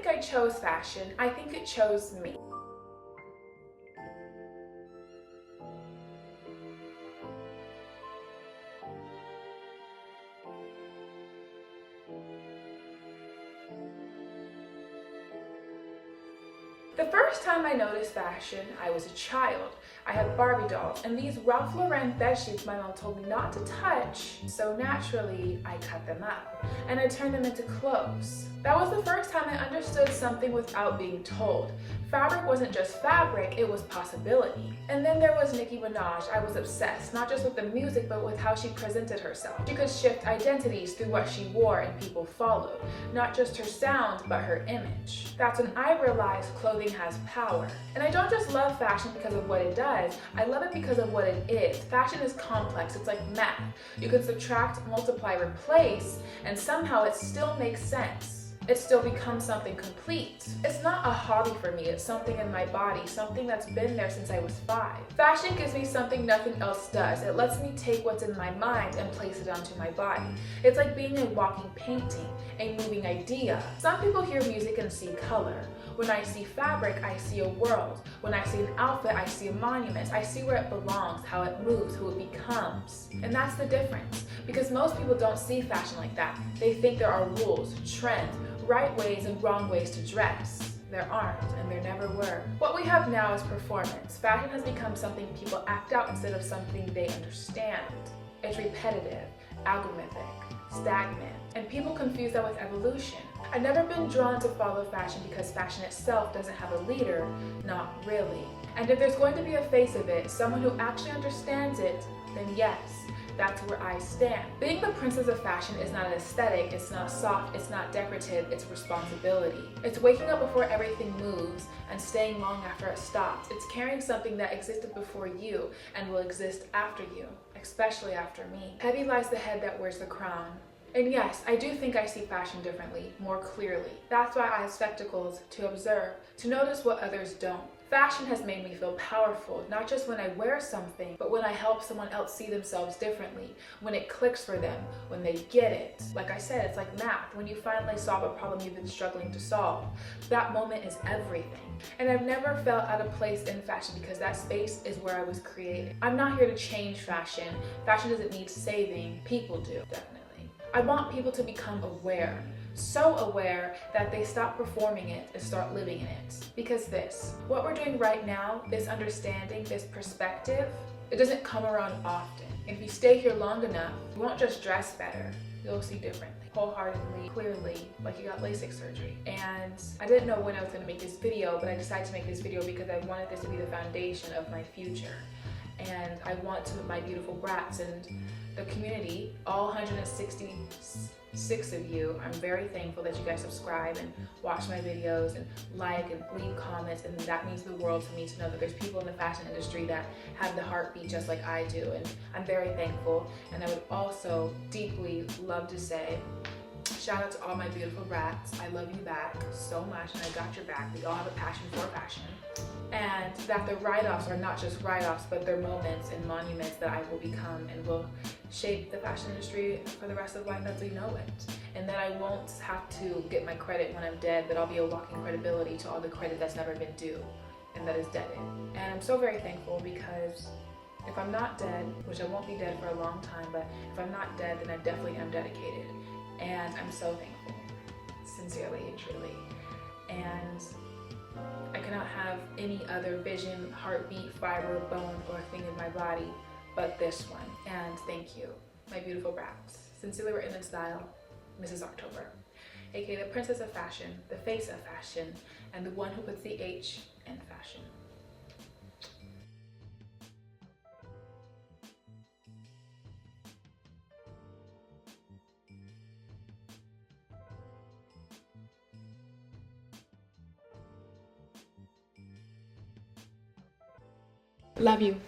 I chose fashion. I think it chose me. The first time I noticed fashion, I was a child. I had Barbie dolls, and these Ralph Lauren bedsheets my mom told me not to touch, so naturally I cut them up, and I turned them into clothes. That was the first time I understood something without being told. Fabric wasn't just fabric, it was possibility. And then there was Nicki Minaj. I was obsessed, not just with the music, but with how she presented herself. She could shift identities through what she wore and people followed, not just her sound, but her image. That's when I realized clothing has power. And I don't just love fashion because of what it does, I love it because of what it is. Fashion is complex, it's like math. You could subtract, multiply, replace, and somehow it still makes sense. It still becomes something complete. It's not a hobby for me, it's something in my body, something that's been there since I was 5. Fashion gives me something nothing else does. It lets me take what's in my mind and place it onto my body. It's like being a walking painting, a moving idea. Some people hear music and see color. When I see fabric, I see a world. When I see an outfit, I see a monument. I see where it belongs, how it moves, who it becomes. And that's the difference, because most people don't see fashion like that. They think there are rules, trends, right ways and wrong ways to dress. There aren't, and there never were. What we have now is performance. Fashion has become something people act out instead of something they understand. It's repetitive, algorithmic, stagnant, and people confuse that with evolution. I've never been drawn to follow fashion because fashion itself doesn't have a leader, not really. And if there's going to be a face of it, someone who actually understands it, then yes, that's where I stand. Being the princess of fashion is not an aesthetic, it's not soft, it's not decorative, it's responsibility. It's waking up before everything moves and staying long after it stops. It's carrying something that existed before you and will exist after you, especially after me. Heavy lies the head that wears the crown. And yes, I do think I see fashion differently, more clearly. That's why I have spectacles to observe, to notice what others don't. Fashion has made me feel powerful, not just when I wear something, but when I help someone else see themselves differently, when it clicks for them, when they get it. Like I said, it's like math, when you finally solve a problem you've been struggling to solve. That moment is everything. And I've never felt out of place in fashion because that space is where I was created. I'm not here to change fashion. Fashion doesn't need saving, people do, definitely. I want people to become aware. So aware that they stop performing it and start living in it. Because what we're doing right now, this understanding, this perspective, it doesn't come around often. If you stay here long enough, you won't just dress better, you'll see differently, wholeheartedly, clearly, like you got LASIK surgery. And I didn't know when I was gonna make this video, but I decided to make this video because I wanted this to be the foundation of my future. And I want to, my beautiful brats and the community, all 166 of you, I'm very thankful that you guys subscribe and watch my videos and like and leave comments, and that means the world to me to know that there's people in the fashion industry that have the heartbeat just like I do, and I'm very thankful. And I would also deeply love to say, shout out to all my beautiful brats. I love you back so much, and I got your back. We all have a passion for fashion. And that the write-offs are not just write-offs, but they're moments and monuments that I will become and will shape the fashion industry for the rest of life as we know it. And that I won't have to get my credit when I'm dead, but I'll be a walking credibility to all the credit that's never been due and that is deaded. And I'm so very thankful because if I'm not dead, which I won't be dead for a long time, but if I'm not dead, then I definitely am dedicated. And I'm so thankful, sincerely and truly. And I cannot have any other vision, heartbeat, fiber, bone, or thing in my body but this one. And thank you, my beautiful brats. Sincerely written in style, Mrs. October, aka the princess of fashion, the face of fashion, and the one who puts the H in fashion. Love you.